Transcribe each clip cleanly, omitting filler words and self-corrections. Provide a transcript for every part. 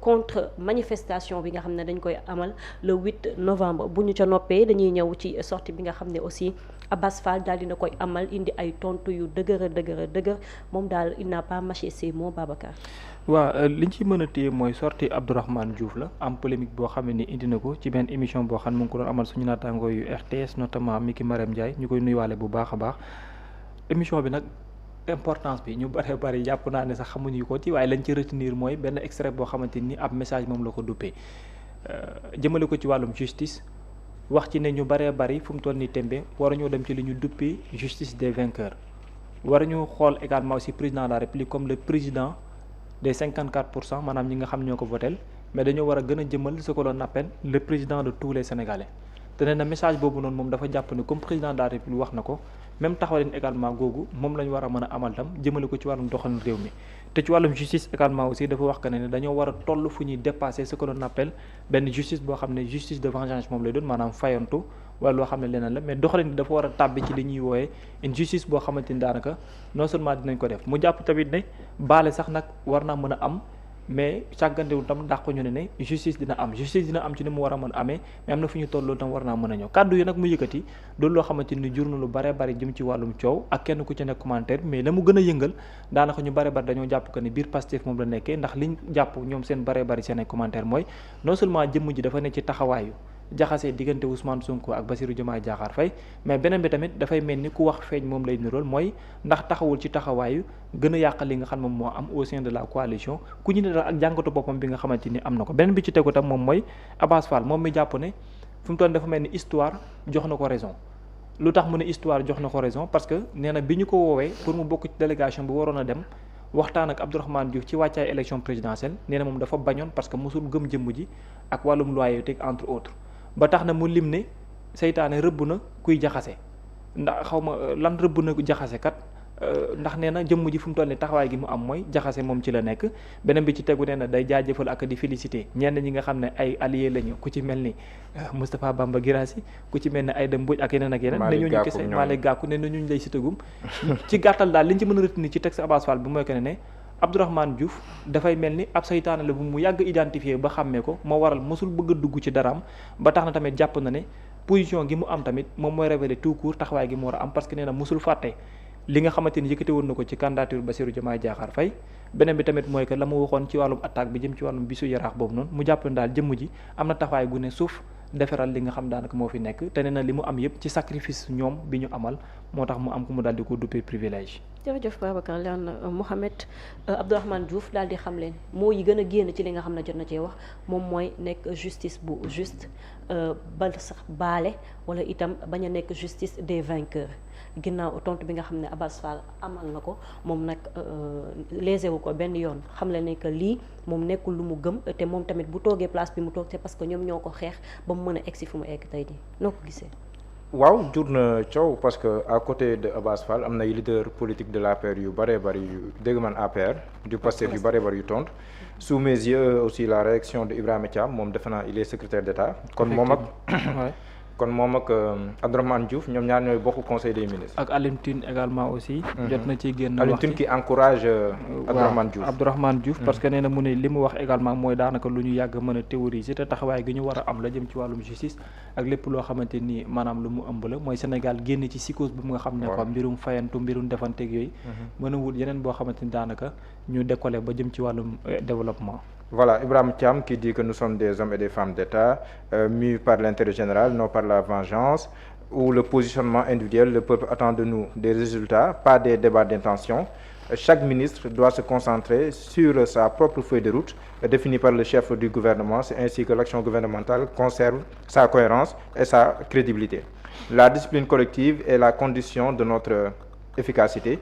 contre manifestation bi nga xam ne dañ koy amal le 8 novembre bu ñu ca noppee dañuy ñëw ci sortie bi nga xam ne aussi Abass Fall daal dina koy amal indi ay tontu yu dëgër moom daal il n'a pas mâché ses mots Babacar. waaw liñ ci mën a téye mooy sortie Abdourahmane Diouf la am polémique boo xam ne ni indi na ko ci benn émission boo xam ne mu ngi ko doon amal suñu naataangoo yu RTS notamment Miki Marème Ndiaye ñu koy nuyuwaale bu baax a baax émission bi nag importance bi ñu bari jàpp naa ne sax xamuñu ko ci waaye lañ ci retenir mooy benn extrait boo xamante ni ab message moom la ko duppee jëmale ko ci wàllum justice wax ci ne ñu bari fu mu toll nii tembe war ñoo dem ci li ñu duppee justice des vainqueurs war ñu xool également aussi président de la République comme le président des 54% maanaam ñi nga xam ñoo ko votel mais dañoo war a gën a jëmal ce que l'on appelle le président de tous les Sénégalais te nee na message boobu noonu moom dafa jàpp ne comme président de la République wax na ko même taxawaleen également googu moom la ñu war a mën a amal tam jëmale ko ci wàllum doxalin réew mi te ci wàllum justice également aussi dafa wax que ne dañoo war a toll fu ñuy dépasser ce que l'on appelle benn justice boo xam ne justice de vengeance moom lay doon maanaam fayantu wala loo xam ne leneen la mais doxalin bi dafa war a tàbbi ci li ñuy wooyee une justice boo xamante ni daanaka non seulement dinañ ko def mu jàpp tamit ne baale sax nag war naa mën a am mais càggantewul tam ndax ko ñu ne justice dina am ci ni mu war a mën a amee mais am na fu ñu toll loolu tam war naa mën a ñëw kàddu yi nag mu yëkkati doolu loo xamante ni jur na lu bare bari jëm ci wàllum coow ak kenn ku ci nekk commentaire mais la mu gën a yëngal daanaka ñu bare bari dañoo jàpp que ne biir Pastef moom la nekkee ndax liñ jàpp ñoom seen bare bari seen ay commentaire mooy non seulement jëmm ji dafa nekk ci taxawaayu jaxasee diggante Ousmane Sonko ak Bassirou Diomaye Diakhar Faye mais beneen bi tamit dafay mel ni ku wax feeñ moom lay nirool mooy ndax taxawul ci taxawaayu gën a yàq li nga xam moom moo am au sein de la coalition ku ñu ne daal ak jàngatu boppam bi nga xamante ni am na ko beneen bi ci tegu tam moom mooy Abass Fall moom mi jàpp ne fu mu toll dafa mel ni histoire jox na ko raison lu tax mu ne histoire jox na ko raison parce que nee na bi ñu ko woowee pour mu bokk ci délégation bi waroon a dem waxtaan ak Abdourahmane Diouf ci wàccaay élection présidentielle nee na moom dafa bañoon parce que mosul gëm jëmm ji ak wàllum loyauté entre autres ba tax na mu lim ne seytaane rëbb na kuy jaxase ndax xaw ma lan rëbb na jaxase kat ndax nee na jëmm ji fu mu toll nii taxawaay gi mu am mooy jaxase moom ci la nekk beneen bi ci tegu nee na day jaajëfal ak di félicité ñenn ñi nga xam ne ay alliés lañu ku ci mel ni Moustapha Bamba Guirassy ku ci mel ni Aïda Mbodj ak yeneen ak yeneen. Malick Gakou ne ñu lay sitagum ci gàttal daal liñ ci mën a retenir ci texte Abass Fall bi mooy que ne Abdourahmane Diouf dafay mel ni ab saytaane la bu mu yàgg identifié ba xàmmee ko moo waral mosul bëgg a dugg ci daraam ba tax na tamit jàpp na ne position gi mu am tamit moom mooy révéler tout court taxawaay gi mu war a am parce que nee na mosul fàtte li nga xamante ni yëkkate woon na ko ci candidature Bassirou Diomaye Diakhar Faye beneen bi tamit mooy que la mu waxoon ci wàllum attaque bi jëm ci wàllum bisu yaraax boobu noonu mu jàpp ne daal jëmm ji am na taxawaay gu ne suuf defaral li nga xam daanaka moo fi nekk te nee na li mu am yëpp ci sacrifice ñoom bi ñu amal moo tax mu am ko mu daal di ko duppee privilège. jërëjëf Babacar Leon Mohamed Abdourahmane Diouf daal di xam leen moo yi gën a génn ci li nga xam ne jot na cee wax moom mooy nekk justice bu juste ba sax baale wala itam bañ a nekk justice des vainqueurs ginnaaw tontu bi nga xam ne Abass Fall amal na ko moom nag lésé wu ko benn yoon xam le ne que lii moom nekkul lu mu gëm te moom tamit bu toogee place bi mu toog c'est parce que ñoom ñoo ko xeex ba mu mën a egsi fu mu egg tey jii noo ko gisee. waaw jur na coow parce que à côté de Abass Fall am na leader politique de l'APR yu bëree bëri yu dégg man APR du Pastef yu bëree bëri yu tontu sous mes yeux aussi la réaction de Ibrahima Thiam moom defe naa il est secrétaire d'État kon moom ak Abdourahmane Diouf ñoom ñaar ñooy bokk conseil des ministres. ak Alioune Tine également aussi. jot na ci génn Alioune Tine qui encourage Abdourahmane Diouf. parce que nee na mu ne li mu wax également mooy daanaka lu ñu yàgg mën a théoriser te taxawaay gi ñu war a am la jëm ci wàllum justice ak lépp loo xamante ni maanaam lu mu ëmb la mooy Sénégal génn ci psychose bu nga xam ne ko mbirum fayantu mbirum defanteeg yooyu. mën a wut yeneen boo xamante ni daanaka ñu décoller ba jëm ci wàllum développement. Voilà, Ibrahim Thiam qui dit que nous sommes des hommes et des femmes d'État, mus par l'intérêt général, non par la vengeance, ou le positionnement individuel. Le peuple attend de nous des résultats, pas des débats d'intention. Chaque ministre doit se concentrer sur sa propre feuille de route, définie par le chef du gouvernement. C'est ainsi que l'action gouvernementale conserve sa cohérence et sa crédibilité. La discipline collective est la condition de notre efficacité.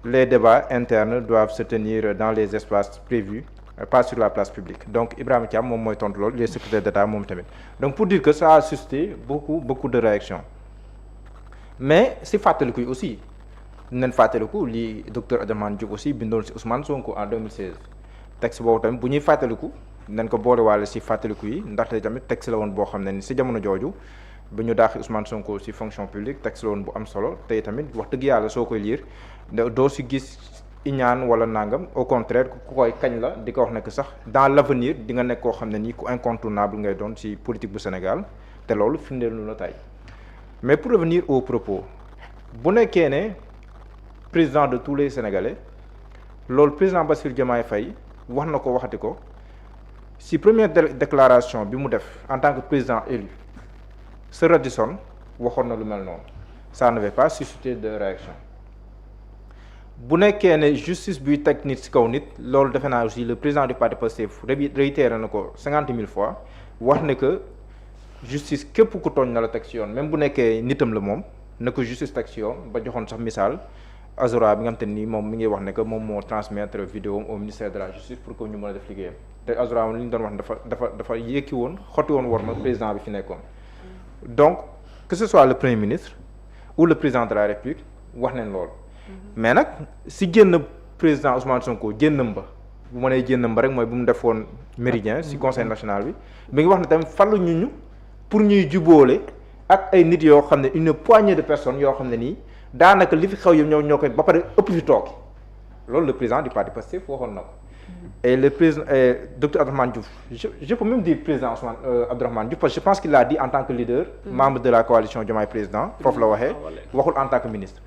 Les débats internes doivent se tenir dans les espaces prévus, pas sur la place publique. Donc Ibrahima Thiam moom mooy tontu loolu, il est secrétaire d'État moom tamit. Donc pour dire que ça a suscité beaucoup de réactions. Mais si fàttaliku yi aussi nañ fàttaliku li docteur Abdourahmane Diouf aussi bindoon si Ousmane Sonko en 2016 texte boobu tamit bu ñuy fàttaliku nañ ko boolewaale si fàttaliku yi ndaxte tamit texte la woon boo xam ne ni si jamono jooju ba ñu daaxi Ousmane Sonko si fonction publique texte la woon bu am solo tey tamit wax dëgg yàlla soo koy lire doo si gis iñaan wala nangam au contraire ku koy kañ la di ko wax ne que sax dans l'avenir di nga nekk koo xam ne nii ku incontournable ngay doon ci politique bu Sénégal te loolu firndeelu la tey mais pour revenir aux propos bu nekkee ne président de tous les Sénégalais loolu président Bassirou Diomaye Faye wax na ko waxati ko ci première déclaration bi mu def en tant que président élu Sir Radisson waxoon na lu mel noonu ça n'avait pas suscité de réaction bu nekkee ne justice buy teg nit ci kaw nit loolu defe naa aussi le président du parti Pastef réitéré na ko 50 000 fois wax ne que justice képp ku tooñ na la teg ci yoon même bu nekkee nitam la moom na ko justice teg ci yoon ba joxoon sax misaal Azora bi nga xam te ni moom mi ngi wax ne que moom moo transmettre vidéo au ministère de la justice pour que ñu mën a def liggéeyam te Azora moom li ñu doon wax dafa yékki woon xotti woon war ma président bi fi nekkoon donc que ce soit le premier ministre ou le président de la République wax nañ loolu mais nag si génn président Ousmane Sonko génnam ba bu ma nee génnam ba rek mooy bu mu defoon méridien si conseil national bi mi ngi wax ne tamit fallu ñu pour ñuy jubóole ak ay nit yoo xam ne une poignée de personnes yoo xam ne nii daanaka li fi xew yëpp ñoo koy ba pare ëpp fi toog loolu le président du parti Pastef waxoon na ko et le président docteur Abdourahmane Diouf je peux même dire président Ousmane Abdourahmane Diouf parce que je pense qu'il l'a dit en tant que leader membre de la coalition Diomaye président foofu la waxee waxul en tant que ministre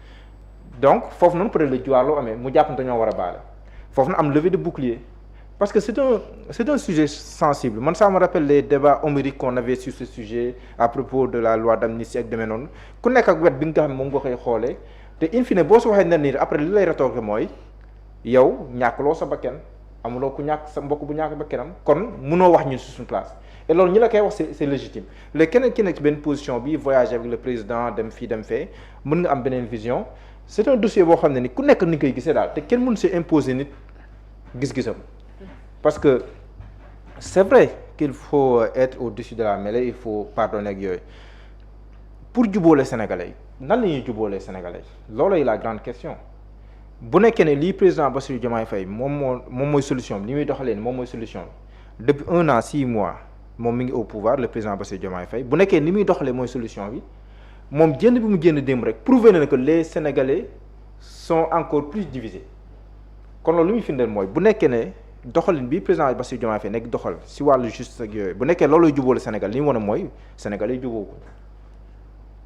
donc foofu noonu peut-être la juwaarloo amee mu jàpp ne dañoo war a baale foofu na am levée de bouclier parce que c'est un sujet sensible man ça me rappelle les débats homériques qu'on avait sur ce sujet à propos de la loi d'amnistie ak demee noonu ku nekk ak wet bi nga xam ne moom nga koy xoolee te in fine boo su waxee ne nii après li lay rétorquer mooy yow ñàkkloo sa bakken amuloo ku ñàkk sa mbokk bu ñàkk bakkenam kon mënoo wax ñun sur suñu place et loolu ñi la koy wax c'est légitime léegi keneen ki nekk ci benn position bi voyager avec le président dem fii dem fee mën nga am beneen vision c'est un dossier boo xam ne ni ku nekk ni koy gisee daal te kenn mënu si imposer nit gis-gisam parce que c'est vrai qu'il faut être au-dessus de la mêlée il faut pardonner ak yooyu pour jubóole sénégalais nan la ñuy jubóolee sénégalais loolooy la grande question bu nekkee ne lii président Bassirou Diomaye Faye moom mooy solution bi li muy doxalee ni moom mooy solution bi depuis 1 an 6 mois moom mi ngi au pouvoir le président Bassirou Diomaye Faye bu nekkee ni muy doxalee mooy solution bi moom génn bi mu génn démb rek prouvé na que les sénégalais sont encore plus divisés kon loolu li muy firndeel mooy bu nekkee ne doxalin bi président Bassirou Diomaye Faye nekk doxal si wàllu justice ak yooyu bu nekkee loolooy jubóole Sénégal li mu wane mooy sénégalais jubóo ko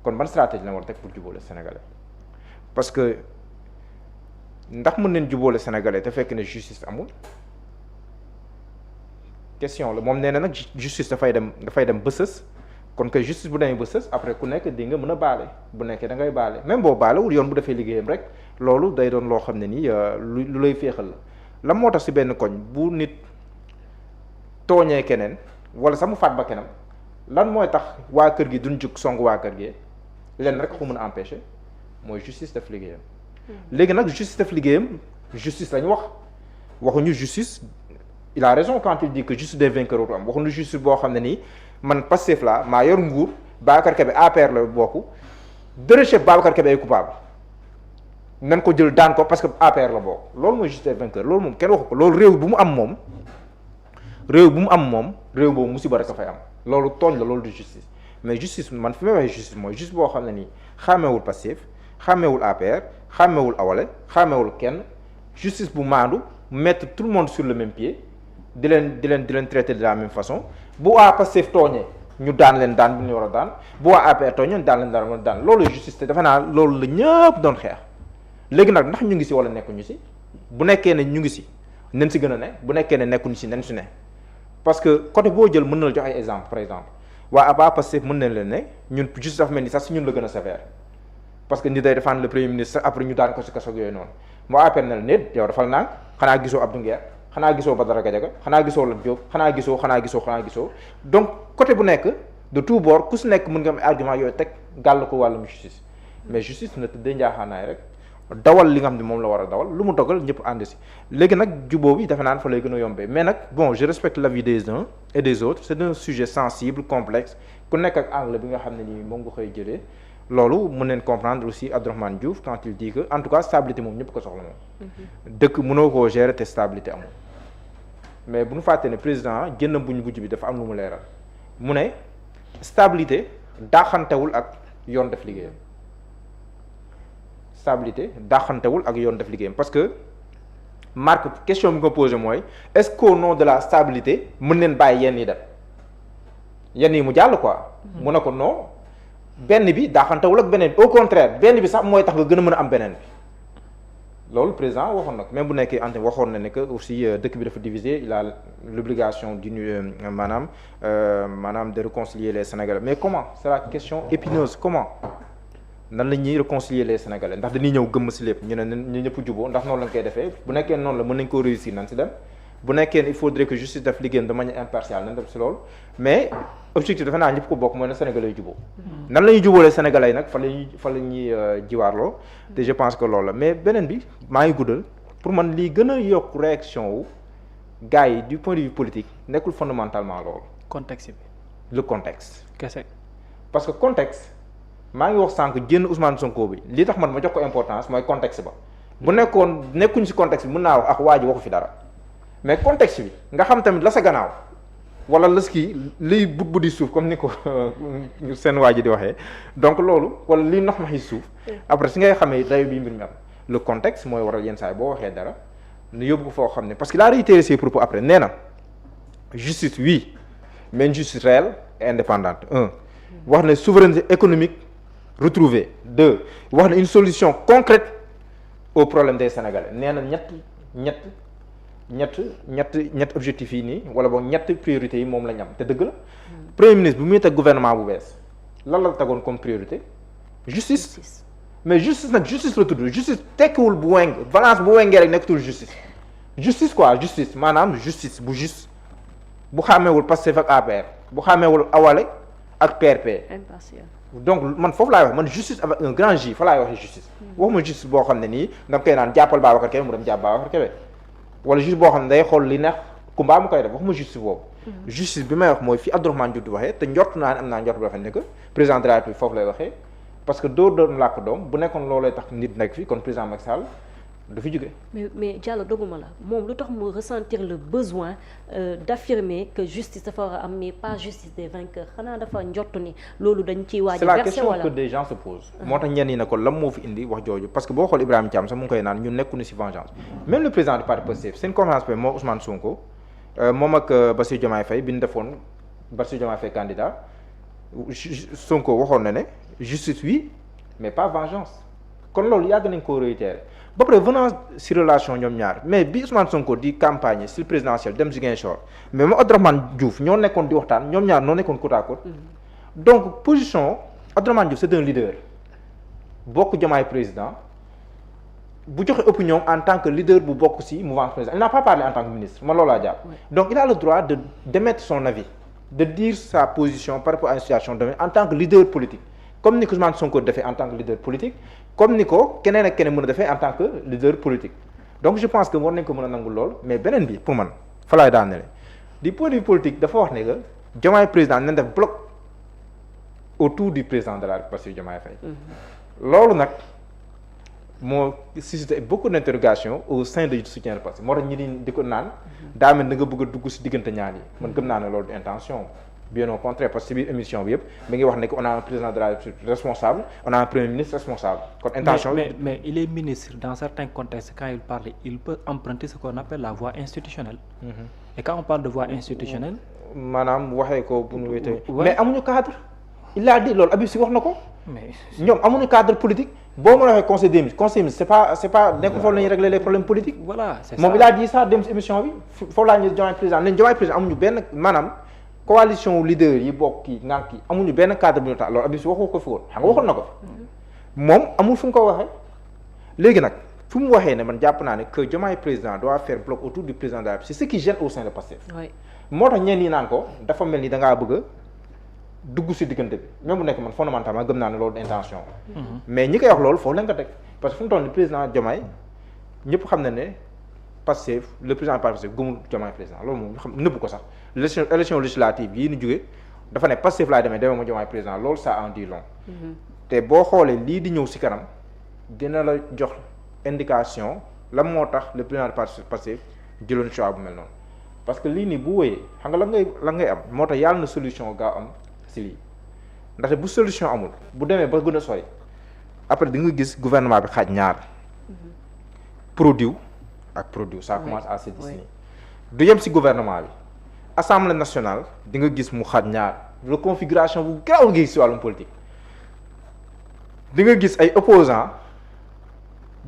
kon ban stratégie la war a teg pour jubóole sénégalais parce que ndax mën nañ jubóole sénégalais te fekk ne justice amul question la moom nee na nag justice dafay dem ba sës kon que justice bu demee ba sës après ku nekk di nga mën a baale bu nekkee da ngay baale même boo baalewul yoon bu defee liggéeyam rek loolu day doon loo xam ne nii lu lay féexal la moo tax si benn koñ bu nit tooñee keneen wala sax mu faat ba kenam lan mooy tax waa kër gi duñ jug song waa kër gi leen rek ko mën a empêcher mooy justice def liggéeyam léegi nag justice def liggéeyam justice lañu waxuñu justice il a raison quand il dit que justice des vainqueurs am waxuñu justice boo xam ne nii man Pastef la maa yor nguur Babacar Kébé APR la bokk dërëchef Babacar Kébé ay coupable nan ko jël daan ko parce que APR la bokk loolu mooy justice des vainqueurs loolu moom kenn waxu ko loolu réew bu mu am moom réew boobu musiba rek a fay am loolu tooñ la loolu du justice mais justice man fi may waxee justice mooy justice boo xam ne nii xàmmeewul Pastef xàmmeewul APR xàmmeewul Awale xàmmeewul kenn justice bu maandu mettre tout le monde sur le même pied di leen traiter de la même façon bu waa Pastef tooñee ñu daan leen daan bi ñu war a daan bu waa APR tooñee ñu daan leen daan loolu justice te defe naa loolu la ñëpp doon xeex léegi nag ndax ñu ngi si wala nekkuñu si bu nekkee ne ñu ngi si nen si gën a ne bu nekkee ne nekkuñu si nen si ne parce que côté boo jël mën na la jox ay exemple par exemple waa APA Pastef mën nañ leen ne ñun justice dafa mel ni sax si ñun la gën a sévère parce que ni day défendre le premier ministre après ñu daan ko si kaso yooyu noonu moo APR ne la nit yow dafal naa xanaa gisoo Abdou Nguer xanaa gisoo Badara Gadiaga xanaa gisoo Lat Diop xanaa gisoo donc côté bu nekk de tout bord ku si nekk mën nga am argument yooyu teg gàll ko wàllum justice mais justice na tëddee njaaxaanaay rek dawal li nga xam ne moom la war a dawal lu mu dogal ñëpp ànd si léegi nag jubóo bi defe naa fa lay gën a yombee mais nag bon je respecte l'avis des uns et des autres c'est un sujet sensible complexe ku nekk ak angle bi nga xam ne nii moom nga koy jëlee loolu mën neen comprendre aussi Abdourahmane Diouf quand il dit que en tout cas stabilité moom ñëpp ko soxla moom dëkk mënoo koo gérer te stabilité amul mais bu ñu fàtte ne président génn buñ bujj bi dafa am lu mu leeral mu ne stabilité daaxantewul ak yoon def liggéeyam parce que Marc question bi nga posé mooy est-ce qu'au nom de la stabilité mën leen bàyyi yenn yi dem yenn yi mu jàll quoi. mu ne ko non benn bi daaxantewul ak beneen bi au contraire benn bi sax mooy tax nga gën a mën a am beneen bi loolu président waxoon na ko même bu nekkee ante waxoon na ne que aussi dëkk bi dafa divisé il a l'obligation d'unir maanaam de réconcilier les Sénégalais mais comment c'est la question épineuse comment nan la ñuy réconcilier les Sénégalais ndax dañuy ñëw gëmm si lépp ñu ne ñu ñëpp juboo ndax noonu lañ koy defee bu nekkee noonu la mën nañ koo réussir nañ si dem bu nekkee il faudrait que justice def liggéeyam de manière impartiale nañ dem si loolu mais objectif dafa naa ñëpp ko bokk mooy na Sénégalais yu juboo nan la ñuy jubóolee Sénégalais yi nag fa la ñuy jiwaarloo te je pense que loolu la mais beneen bi maa ngi guddal pour man lii gën a yokk réaction wu gars yi du point de vue politique nekkul fondamentalement loolu contexte bi le contexte kese parce que contexte maa ngi wax sànq génn Ousmane Sonko bi li tax man ma jox ko importance mooy contexte ba bu nekkuñ ci contexte bi mën naa wax ak waa ji waxu fi dara mais contexte bi nga xam tamit la sa gannaaw wala la kii liy but di suuf comme ni ko seen waa ji di waxee donc loolu wala liy nox maxi suuf après si ngay xamee dayo bi mbir mi am le contexte mooy waral yenn saa yi boo waxee dara nu yóbbu ko foo xam ne parce que il a réitéré ses propos après nee na justice oui mais une justice réelle et indépendante wax na souveraineté économique retrouvée 2 wax na une solution concrète au problème des Sénégalais nee na ñett objectifs yi nii wala boog ñett priorités yi moom la ñu am te dëgg la premier ministre bu muy teg gouvernement bu bees lan la tegoon comme priorité justice mais justice nag justice la tudd justice tekkiwul bu weng balance bu wengee rek nekkatul justice quoi justice maanaam justice bu juste bu xàmmeewul Pastef ak APR bu xàmmeewul Awale ak PRP donc man foofu laay wax man justice avec un grand J fa laay waxee justice waxuma justice boo xam ne nii dama koy naan jàppal Babacar Kébé mu dem jàpp Babacar Kébé wala justice boo xam ne day xool li neex Kumba mu koy def waxuma justice boobu justice bi may wax mooy fi Abdourahmane Diouf di waxee te njort naa ne am naa njort bu rafet ne que président de la République foofu lay waxee parce que doo doon làkk doom bu nekkoon loolay tax nit nekk fi kon président Macky Sall du fi jóge mais Diallo doguma la moom lu tax mu ressentir le besoin d'affirmer que justice dafa war a am mais pas justice des vainqueurs xanaa dafa njott ni loolu dañ ciy waaj a c'est la verser question wala que des gens se posent moo tax ñenn ñi ne ko lan moo fi indi wax jooju parce que boo xool Ibrahima Thiam sax mu ngi koy naan ñun nekkuñu ci vengeance même le président du parti Pastef seen conférence bi moo Ousmane Sonko moom ak Bassirou Diomaye Faye bi ñu defoon Bassirou Diomaye Faye candidat Sonko waxoon na ne justice oui mais pas vengeance kon loolu yàgg nañ koo réitérer ba pare venant si relation ñoom ñaar mais bi Ousmane Sonko di campagne si présidentielle dem Ziguinchor mais moom Abdourahmane Diouf ñoo nekkoon di waxtaan ñoom ñaar noo nekkoon côte à côte donc position Abdourahmane Diouf c'est un leader bokk Diomaye président bu joxe opinion en tant que leader bu bokk si mouvance président il n'a pas parlé en tant que ministre man loolu laa jàpp donc il a le droit d'émettre son avis de dire sa position par rapport à une situation donnée en tant que leader politique comme ni ko Ousmane Sonko defee en tant que leader politique comme ni ko keneen ak keneen mën a defee en tant que leader politique donc je pense que war nañ ko mën a nangu lool mais beneen bi pour man fa laay daanele du point de vue politique dafa wax ne que Diomaye président nañ def bloc autour du président de la République Bassirou Diomaye Faye loolu nag moo suscité beaucoup d'interrogations au sein de soutien de Pastef moo tax ñi di ko naan daa mel da nga bëgg a dugg si diggante ñaar yi man gëm naa ne loolu du intention bien au contraire parce que biir émission bi yëpp mi ngi wax ne que on a un président de la République responsable on a un premier ministre responsable kon intention mais il est ministre dans certains contextes quand il parle il peut emprunter ce qu'on appelle la voie institutionnelle et quand on parle de voie institutionnelle maanaam waxee ko bu ñu wéetee mais amuñu cadre il a dit loolu Habib Sy wax na ko mais ñoom amuñu cadre politique boo mën a waxee conseil des ministres c'est pas nekkul foofu la ñuy régler les problèmes politiques voilà c'est ça moom il a dit ça dem si émission bi foofu laa ñu Diomaye président leen Diomaye président amuñu benn maanaam coalition leader yi bokk kii ngànk yi amuñu benn cadre bu ñu tax loolu Habib Sy waxu ko fi woon xam nga waxoon na ko moom amul fu mu ko waxee léegi nag fu mu waxee ne man jàpp naa ne que Diomaye président doit faire bloc autour du président de la République c'est ce qui gêne au sein de Pastef moo tax ñenn ñi naan ko dafa mel ni da ngaa bëgg a dugg si diggante bi même bu nekk man fondamentalement gëm naa ne loolu intention mais ñi koy wax loolu foofu lañ ko teg parce que fu mu toll ni président Diomaye ñëpp xam na ne Pastef le président du parti Pastef gëmul Diomaye président loolu moom xam nëbb ko sax élection législative yii ñu jógee dafa ne Pastef laay demee ma Diomaye président loolu ça en dit long te boo xoolee lii di ñëw si kanam dina la jox indication lan moo tax le président du parti Pastef jëloon choix bu mel noonu parce que lii nii bu wéyee xam nga la ngay am moo tax yàlla na solution gaaw am si lii ndaxte bu solution amul bu demee ba gën a sori après di nga gis gouvernement bi xaaj ñaar pro diw ak produit ça commence à se dessiner du yem ci gouvernement bi assemblée nationale di nga gis mu xaj ñaar reconfiguration bu gaaw gi ci wàllum politique di nga gis ay opposants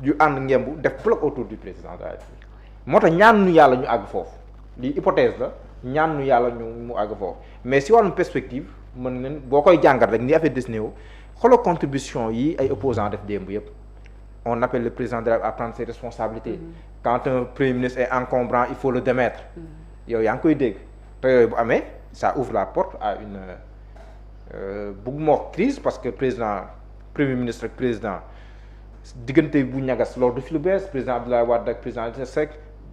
yu ànd ngembu def bloc autour du président de la République moo tax ñaan nu yàlla ñu àgg foofu lii hypothèse la ñaan nu yàlla ñu mu àgg foofu mais ci wàllum perspective mën ngeen boo koy jàngat rek ni affaire dessiné wu xoolal contribution yi ay opposants def démb yëpp on appelle le président de la République à prendre ses responsabilités quand un premier ministre est encombrant il faut le démettre yow yaa ngi koy dégg te yooyu bu amee ça ouvre la porte à une bugguma wax crise parce que premier ministre ak président diggante bu ñagas loolu du fi lu bees président Abdoulaye Wade ak président Idrissa Seck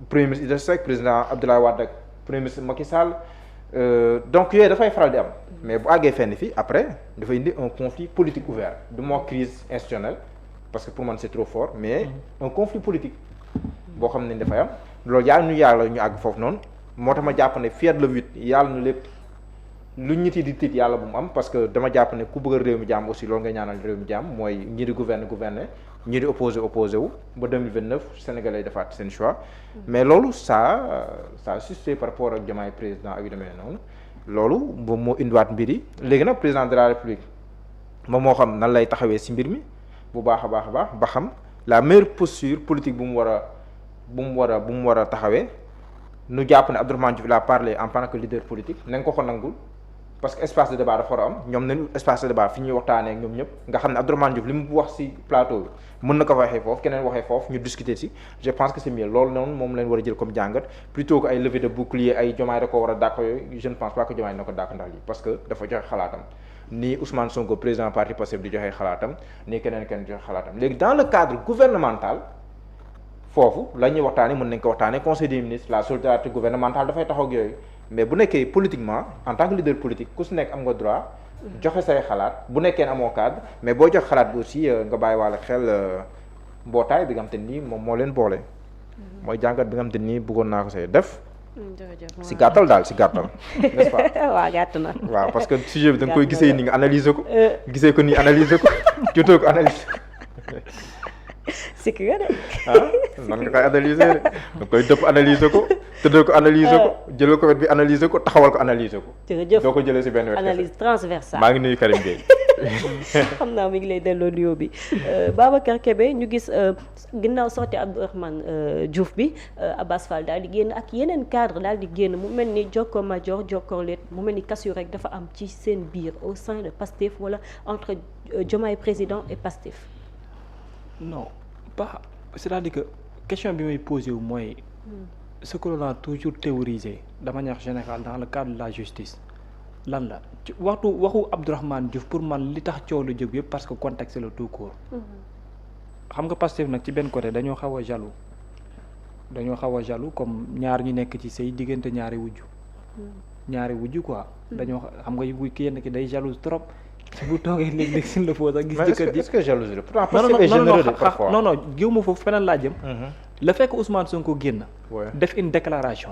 premier ministre Idrissa Seck président Abdoulaye Wade ak premier ministre Macky Sall donc yooyu dafay faral di am mais bu àggee fenn fii après dafay indi un conflit politique ouvert du moins crise institutionnelle parce que pour man c'est trop fort mais un conflit politique boo xam ne dafay am loolu yàlla ñu àgg foofu noonu moo tax ma jàpp ne fier le 8 yàlla na lépp lu ñit yi di tiit yàlla bu mu am parce que dama jàpp ne ku bëgg a réew mi jàmm aussi loolu nga ñaanal réew mi jàmm mooy ñi di gouverner ñi di opposé wu ba 2029 Sénégalais defaat seen choix mais loolu ça suscité par rapport ak Diomaye président ak yu demee noonu loolu moom moo indiwaat mbir yi léegi nag président de la République moom moo xam nan lay taxawee ci mbir mi bu baax a baax ba xam la meilleure posture politique bu mu war a taxawee nu jàpp ne Abdourahmane Diouf l'a parlé en tant que leader politique nañ ko nangul parce que espace de débat dafa war a am ñoom nañu espace de débat fi ñuy waxtaanee ak ñoom ñëpp nga xam ne Abdourahmane Diouf li mu wax ci plateau bi mën na ko waxee foofu keneen waxee foofu ñu discuter ci je pense que c'est mieux loolu noonu moom leen war a jël comme jàngat plutôt que ay levée de bouclier ay Diomaye da ko war a dàq yooyu je ne pense pas que Diomaye na ko dàq ndax lii parce que dafa joxe xalaatam ni Ousmane Sonko président parti Pastef di joxe xalaatam ni keneen joxe xalaatam léegi dans le cadre gouvernemental foofu la ñuy waxtaanee mën nañ ko waxtaanee conseil des ministres la solidarité gouvernementale dafay taxaw ak yooyu mais bu nekkee politiquement en tant que leader politique ku si nekk am nga droit joxe say xalaat bu nekkee ne amoo cadre mais boo joxe xalaat bi aussi nga bàyyi wàlla xel mbootaay bi nga xam te nii moom moo leen boole mooy jàngat bi nga xam te nii bëggoon naa ko say def si gàttal daal si gàttal n'est-ce pas waaw gàtt na waaw parce que sujet bi da nga koy gisee ni nga analyser ko gisee ko nii analyser ko jotoo ko analyser sikk nga de nan nga koy analyser de da koy dëpp analyser ko tëddal ko analyser ko jëlal ko wet bi analyser ko taxawal ko analyser ko jërëjëf doo ko jëlee si benn wet analyse transversale maa ngi nuyu Karim Gueye xam naa mi ngi lay delloo nuyoo bi Babacar Kébé ñu gis ginnaaw sorti Abdourahmane Diouf bi Abass Fall daal di génn ak yeneen cadre daal di génn mu mel ni Jokko Major Jokko Let mu mel ni cassure rek dafa am ci seen biir au sein de Pastef wala entre Diomaye président et Pastef. non pas c'est-à-dire que question bi may posé wu mooy ce que l'on a toujours théorisé de manière générale dans le cadre de la justice lan la ci waxu Abdourahmane Diouf pour man li tax coow lu jóg yëpp parce que contexte la tout court xam nga Pastef nag ci benn côté dañoo xaw a jaloux comme ñaar ñu nekk ci sëy diggante ñaari wujju quoi dañoo xam nga ki yenn ki day jaloux trop bu toogee léeg-léeg s'il le faut sax gis jëkkër ji est-ce que jalousie la pourtant Pastef est généreux de parfois non géew ma foofu feneen laa jëm le fait que Ousmane Sonko génn def une déclaration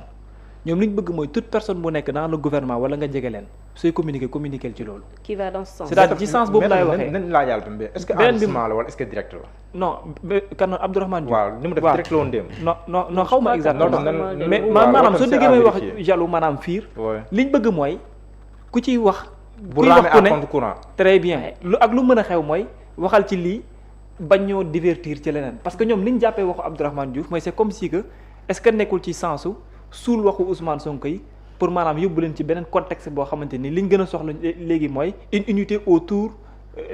ñoom li ñu bëgg mooy toute personne bu nekk dans le gouvernement wala nga jege leen sooy communiquer ci loolu qui va dans ce sens c'est-à-dire ci sens boobu laay waxee nañ laa jàll tamit est-ce que enregistrement la wala est-ce que direct la non kan Abdourahmane Diouf waaw ni mu def direct la woon démb non xaw ma exactement mais maanaam soo déggee may wax jaloux maanaam fiir liñ bëgg mooy ku ciy wax bu raame à compte courant très bien lu mën a xew mooy waxal ci lii bañ ñoo divertir ci leneen parce que ñoom li ñu jàppee waxu Abdourahmane Diouf mooy c'est comme si que est-ce que nekkul ci sensu suul waxu Ousmane Sonko yi pour maanaam yóbbu leen ci beneen contexte boo xamante ni liñ gën a soxla léegi mooy une unité autour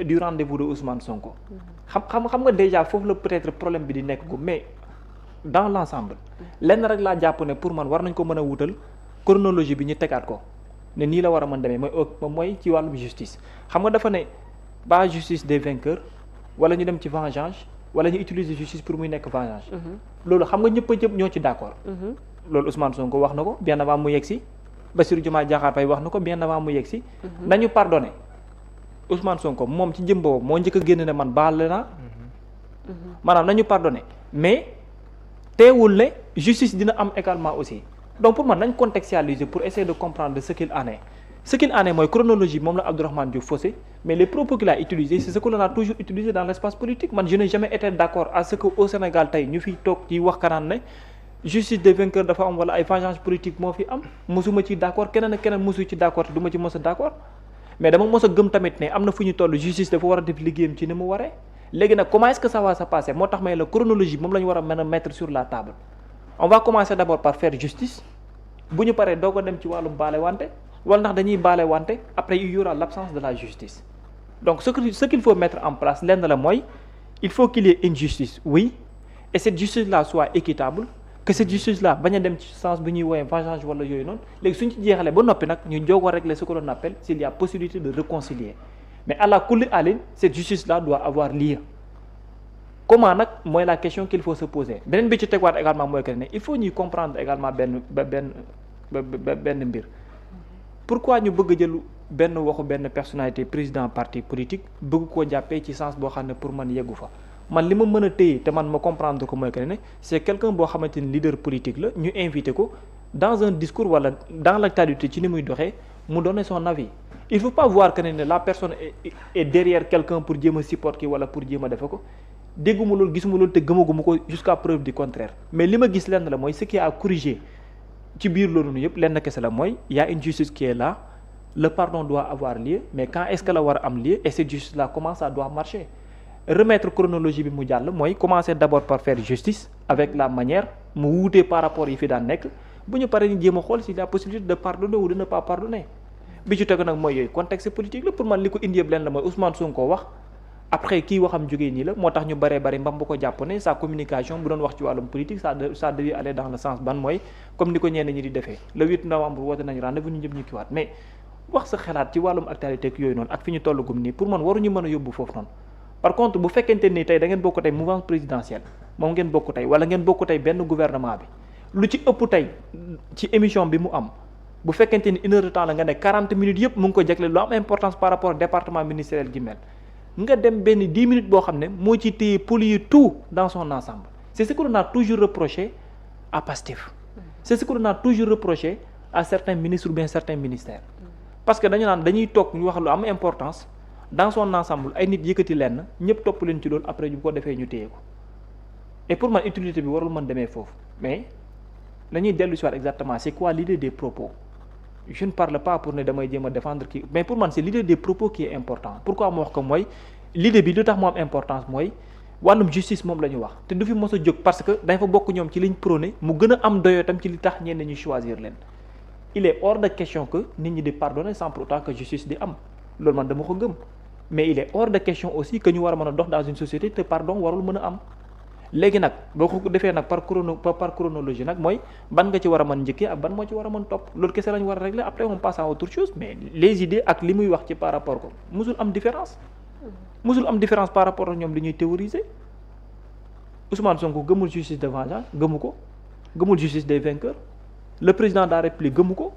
du rendez-vous de Ousmane Sonko. xam nga déjà foofu la peut-être problème bi di nekk ko mais dans l'ensemble lenn rek laa jàpp ne pour man war nañ ko mën a wutal chronologie bi ñu tegaat ko. ne nii la war a mën demee mooy ci wàllum justice xam nga dafa ne ba justice des vainqueurs wala ñu dem ci vengeance wala ñu utiliser justice pour muy nekk vengeance loolu xam nga ñëpp ñoo ci d'accord loolu Ousmane Sonko wax na ko bien avant mu yegg si Bassirou Diomaye Diakhar Faye wax na ko bien avant mu yegg si nañu pardonné Ousmane Sonko moom ci jëm boobu moo njëkk a génn ne man baal naa maanaam nañu pardonné mais teewul ne justice dina am également aussi donc pour man nañ contextualiser pour essayer de comprendre ce qu'il en est mooy chronologie moom la Abdourahmane Diouf faussé mais les propos qu'il a utilisés c'est ce que l'on a toujours utilisé dans l'espace politique man je n'ai jamais été d'accord à ce que au Sénégal tey ñu fiy toog ci wax kanaan ne justice des vainqueurs dafa am wala ay vengeance politique moo fi am mosuma ci d'accord keneen ak keneen mosu ci d'accord te du ma ci mos a d'accord mais dama mos a gëm tamit ne am na fu ñu toll justice dafa war a def liggéeyam ci ni mu waree léegi nag comment est-ce que ça va se passer moo tax may la chronologie moom la ñu war a mën a mettre sur la table on va commencer d'abord par faire justice bu ñu paree doo ko dem ci wàllum baale wante wala ndax dañuy baale wante après il y aura l'absence de la justice donc ce qu'il faut mettre en place lenn la mooy il faut qu'il y ait une justice oui et cette justice là soit équitable que cette justice là bañ a dem ci sens bi ñuy woowee vengeance wala yooyu noonu léegi suñ ci jeexalee ba noppi nag ñu jóg a régler ce que l'on appelle s'il y a possibilité de réconcilier mais à la kulli alin cette justice là doit avoir lieu comment nag mooy la question qu'il faut se poser beneen bi ci tegwaat également mooy que ne il faut ñuy comprendre également benn mbir pourquoi ñu bëgg a jël benn waxu benn personnalité président parti politique bëgg koo jàppee ci sens boo xam ne pour man yeggu fa man li ma mën a téye te man ma comprendre ko mooy que ne c'est quelqu'un boo xamante ni leader politique la ñu invité ko dans un discours wala dans l'actualité ci ni muy doxee mu donner son avis il faut pas voir que ne la personne est derrière quelqu'un pour jéem a support ki wala pour jéem a defe ko dégguma loolu gisuma loolu te gëmaguma ko jusqu'à preuve du contraire mais li ma gis lenn la mooy ce qui a corrigé ci biir loolu yëpp lenn kese la mooy y a une justice qui est là le pardon doit avoir lieu mais quand est-ce que la war a am lieu et cette justice là comment ça doit marcher remettre chronologie bi mu jàll mooy commencer d'abord par faire justice avec la manière mu wuutee par rapport yi fi daan nekk bu ñu paree ñu jéem a xool s'il y a possibilité de pardonner ou de ne pas pardonner bi ci tegu nag mooy yooyu contexte politique la pour man li ko indi yëpp leen la mooy Ousmane Sonko wax après kii waxam jógee nii la moo tax ñu bari mbam bu ko jàpp ne sa communication bu doon wax ci wàllum politique ça devait aller dans le sens ban mooy comme ni ko ñenn ñi di defee le 8 novembre woote nañu rendez-vous ñu ñëpp ñu kiiwaat mais wax sa xalaat ci wàllum actualité ak yooyu noonu ak fi ñu tollugum nii pour man waruñu mën a yóbbu foofu noonu par contre bu fekkente ni tey da ngeen bokk tey mouvance présidentielle moom ngeen bokk tey wala ngeen bokk tey benn gouvernement bi lu ci ëpp tey ci émission bi mu am bu fekkente ni 1 heure de temps la nga ne 40 minutes yëpp mu ngi ko jagleel lu am importance par rapport département ministériel gi mel nga dem benn 10 minutes boo xam ne moo ci téye polier tout dans son ensemble c'est ce que l'on a toujours reproché à Pastef c'est ce que l'on a toujours reproché à certains ministres ou bien certains ministères parce que dañu naan dañuy toog ñu wax lu am importance dans son ensemble ay nit yëkkati lenn ñëpp topp leen ci loolu après bu ko defee ñu téye ko et pour man utilité bi warul mën demee foofu mais dañuy dellu si waat exactement c'est quoi l'idée des propos je ne parle pas pour ne damay jéem a défendre kii mais pour man c'est l'idée des propos qui est important pourquoi moo wax ko mooy l'idée bi lu tax mu am importance mooy wàllum justice moom la ñu wax te du fi mos a jóg parce que dañ fa bokk ñoom ci liñ prôné mu gën a am doyoo tam ci li tax ñenn ñi choisir leen il est hors de question que nit ñi di pardonner sans pour autant que justice di am loolu man dama ko gëm mais il est hors de question aussi que ñu war a mën a dox dans une société te pardon warul mën a am léegi nag boo ko defee nag par chronologie nag mooy ban nga ci war a mën njëkkee ak ban moo ci war a mën topp loolu kese lañu war a régler après on passe à autre chose mais les idées ak li muy wax ci par rapport ko musul am différence par rapport ak ñoom li ñuy théoriser Ousmane Sonko gëmul justice de vengeance gëmu ko gëmul justice des vainqueurs le président de la République gëmu ko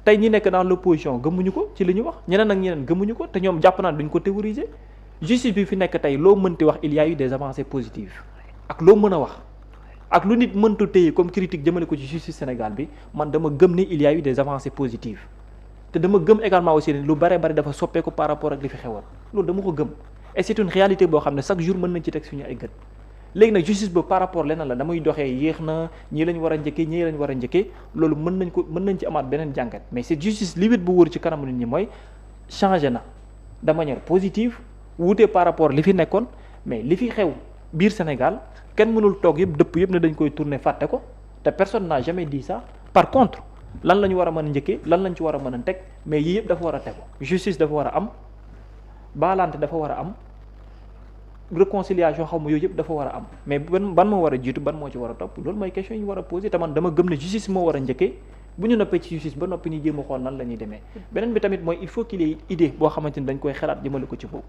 tey ñi nekk dans l'opposition gëmuñu ko ci li ñu wax ñeneen ak ñeneen gëmuñu ko te ñoom jàpp naa duñ ko théoriser justice bi fi nekk tey loo mënti wax il y a eu des avancées positives ak loo mën a wax ak lu nit mëntu téye comme critique jëmale ko ci justice Sénégal bi man dama gëm ni il y a eu des avancées positives te dama gëm également aussi lu bare dafa soppeeku par rapport ak li fi xewoon loolu dama ko gëm et c'est une réalité boo xam ne chaque jour mën nañ ci teg suñu ay gët léegi nag justice ba par rapport leneen la damay doxee yéex na ñii lañ war a njëkkee ñii lañ war a njëkkee loolu mën nañ ci amaat beneen jàngat mais cette justice li wét bu wóor ci kanamu nit ñi mooy changé na de manière positive wuute par rapport li fi nekkoon mais li fi xew biir Sénégal kenn mënul toog yëpp dëpp yëpp ne dañ koy tourner fàtte ko te personne n'a jamais dit ça par contre lan la ñu war a mën a njëkkee lan lañ ci war a mën a teg mais yii yëpp dafa war a tegu justice dafa war a am baalante dafa war a am réconciliation xaw ma yooyu yëpp dafa war a am mais ban moo war a jiitu ban moo ci war a topp loolu mooy question yi ñu war a poser te man dama gëm ne justice moo war a njëkkee bu ñu noppee ci justice ba noppi ñu jéem a xool nan la ñuy demee beneen bi tamit mooy il faut qu'il y ait idée boo xamante ni dañ koy xalaat jëmale ko ci boobu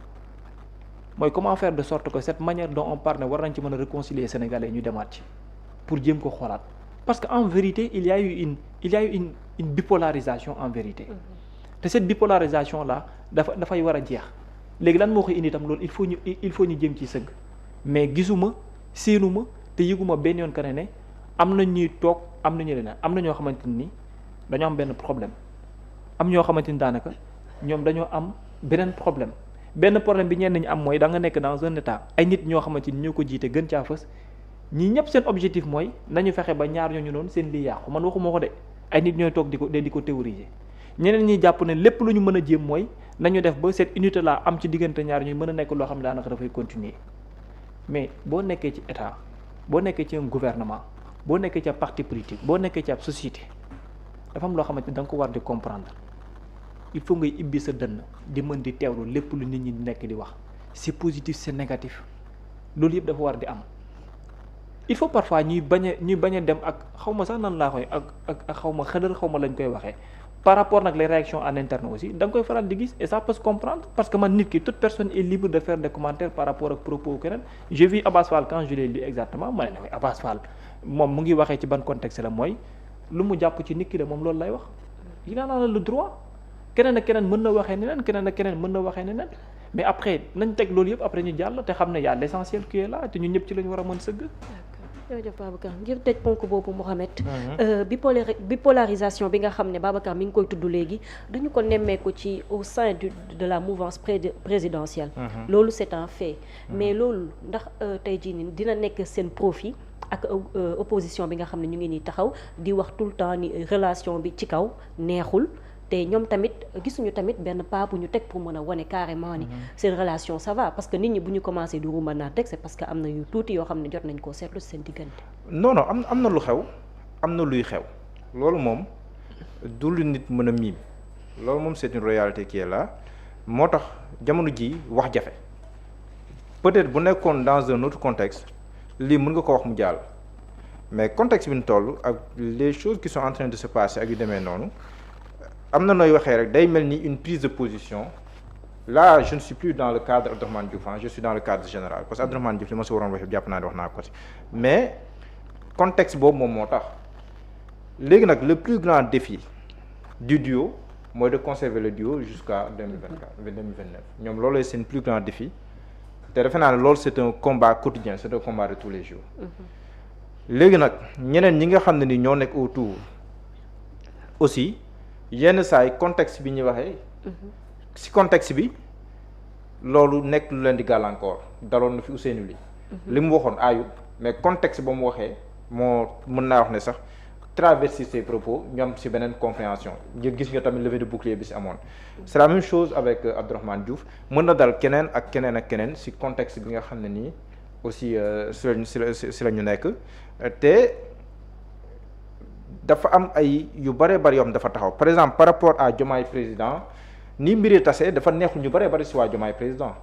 mooy comment faire de sorte que cette manière dont on parle war nañ ci mën a réconcilier Sénégalais ñu demaat ci pour jéem ko xoolaat parce que en vérité il y a eu une bipolarisation en vérité te cette bipolarisation là dafay war a jeex léegi lan moo koy indi itam loolu il faut ñu jëm ci sëgg mais gisuma séenuma te yëguma benn yoon que ne am na ñuy toog am na ñu leneen am na ñoo xamante ni dañoo am benn problème am ñoo xamante ni daanaka ñoom dañoo am beneen problème bi ñenn ñi am mooy da nga nekk dans un état ay nit ñoo xamante ni ñoo ko jiite gën caa fës ñii ñëpp seen objectif mooy nañu fexe ba ñaar ñooñu noonu seen lii yàqu man waxuma ko de ay nit ñooy toog di ko théoriser ñeneen ñi jàpp ne lépp lu ñu mën a jéem mooy nañu def ba cette unité là am ci diggante ñaar ñuy mën a nekk loo xam ne daanaka dafay continuer mais boo nekkee ci état boo nekkee ci un gouvernement boo nekkee ci ab parti politique boo nekkee ci ab société dafa am loo xamante ni da nga ko war di comprendre il faut ngay ibbi sa dënn di mën di teewlu lépp lu nit ñi di nekk di wax c'est positif c'est négatif loolu yëpp dafa war di am il faut parfois ñuy bañ a dem ak xaw ma sax nan laa koy ak xaw ma xëlal xaw ma lañ koy waxee par rapport nag les réactions en interne aussi da nga koy faral di gis et ça peut se comprendre parce que man nit ki toute personne est libre de faire des commentaires par rapport ak propos keneen j'ai vu Abass Fall quand je l'ai lu exactement ma ne la Abass Fall moom mu ngi waxee ci ban contexte la mooy lu mu jàpp ci nit ki la moom loolu lay wax il en a le droit keneen ak keneen mën na waxee neneen keneen ak keneen mën na waxee neneen mais après nañ teg loolu yëpp après ñu jàll te xam ne y a l'essentiel qui est là te ñun ñëpp ci la ñu war a mën sëgg. jërëjëf Babacar ngir tëj ponk boobu Mouhamed. bipolarisation bi nga xam ne Babacar mi ngi koy tudd léegi dañu ko nemmeeku ci au sein de la mouvance présidentielle. loolu c'est un fait. mais loolu ndax tey jii nii dina nekk seen profit ak opposition bi nga xam ne ñu ngi nii taxaw di wax tout le temps ni relation bi ci kaw neexul. te ñoom tamit gisuñu tamit benn pas bu ñu teg pour mën a wane carrément ni seen relation ça va parce que nit ñi bu ñu commencé du rumba naa teg c'est parce que am na yu tuuti yoo xam ne jot nañ koo seetlu seen diggante. non am na lu xew am na luy xew loolu moom du lu nit mën a miim loolu moom c'est une réalité qui est là moo tax jamono ji wax jafe peut-être bu nekkoon dans un autre contexte lii mën nga ko wax mu jàll mais contexte bi ñu toll ak les choses qui sont en train de se passer ak yu demee noonu. am na nooy waxee rek day mel ni une prise de position là je ne suis plus dans le cadre Abdourahmane Diouf je suis dans le cadre général parce que Abdourahmane Diouf li ma si waroon wax jàpp naa ne wax naa ko ci mais contexte boobu moom moo tax léegi nag le plus grand défi du duo mooy de conserver le duo jusqu'à 2029 ñoom loolu seen plus grand défi te defe naa ne loolu c'est un combat quotidien c'est un combat de tous les jours léegi nag ñeneen ñi nga xam ne ni ñoo nekk autour aussi yenn saa yi contexte bi ñuy waxee ci contexte bi loolu nekk lu leen di gàllankoor daloon na fi Ousseynou li mu waxoon aayut mais contexte ba mu waxee moo mën naa wax ne sax traverser ses propos ñoom ci beneen compréhension gis nga tamit levée de bouclier bi ci amoon c'est la même chose avec Abdourahmane Diouf mën na dal keneen ak keneen ci contexte bi nga xam ne nii aussi ci la ñu nekk te dafa am ay yu bëree bëri yoo xam dafa taxaw par exemple par rapport à Diomaye président ni mbiri tase dafa neexul ñu bëree bëri si waa Diomaye président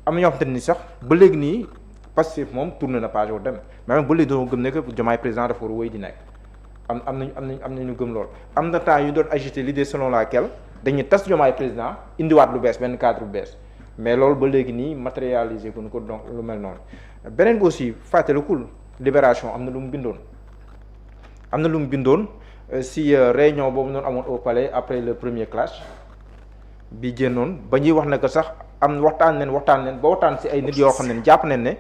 am na ñoo xamante ni sax ba léegi nii Pastef moom tourné na page dem mais ba léegi doon gëm ne que Diomaye président dafa war a wéy di nekk am nañu gëm loolu am na temps yu doon agité l'idée selon laquelle dañuy tas Diomaye président indiwaat lu bees benn cadre bu bees mais loolu ba léegi nii matérialisé ko donc lu mel noonu beneen bi aussi fàttalikul Libération am na lu mu bindoon si réunion boobu noonu amoon au palais après le premier clash bi génnoon ba ñuy wax ne que sax am waxtaan ba waxtaan si ay nit yoo xam ne jàpp nañ ne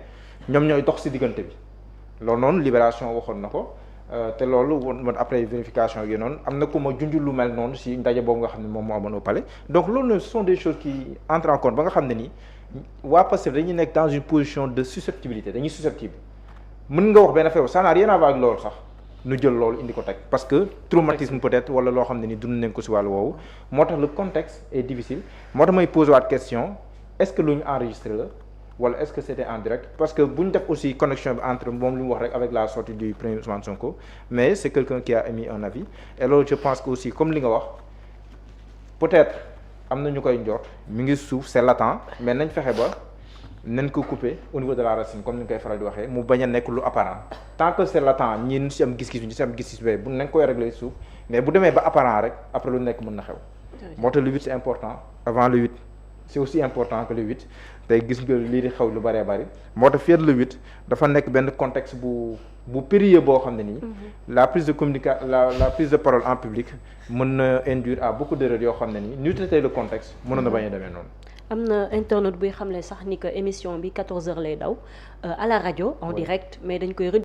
ñoom ñooy dox si diggante bi loolu noonu Libération waxoon na ko te loolu woon après vérification yi noonu am na ku ma junj lu mel noonu si ndaje boobu nga xam ne moom moo amoon au palais donc loolu noonu ce sont des choses qui entrent en compte ba nga xam ne nii waa Pastef dañuy nekk dans une position de susceptibilité dañuy susceptible mën nga wax benn affaire ça n'a rien à voir ak loolu sax nu jël loolu indi ko teg parce que traumatisme peut-être wala loo xam ne ni dund nañ ko si wàllu woowu moo tax le contexte est difficile moo tax may poser waat question est-ce que lu ñu enregistré la wala est-ce que c'était en direct parce que bu ñu def aussi connexion bi entre moom li mu wax rek avec la sortie du premier Ousmane Sonko mais c'est quelqu'un qui a émis un avis et loolu je pense que aussi comme li nga wax peut-être am na ñu koy njort mi ngi suuf c'est latent mais nañ fexe ba nañ ko couper au niveau de la racine comme ni ñu koy faral di waxee mu bañ a nekk lu apparent tant que c'est latent ñi ñu si am gis-gis ñu si am gis-gis bee bu nañ koy régler suuf mais bu demee ba apparent rek après lu nekk mën na xew moo tax le 8 c'est important avant le 8 c'est aussi important que le 8 tey gis nga lii di xew lu bëree bëri moo tax fii le 8 dafa nekk benn contexte bu périlleux boo xam ne nii la prise de communication la prise de parole en public mën na induire à beaucoup d'erreurs yoo xam ne nii ñu traiter le contexte mënoon na bañ a demee noonu. am na internaute buy xamle sax ni que émission bi 14h lay daw à la rajo en direct mais dañ koy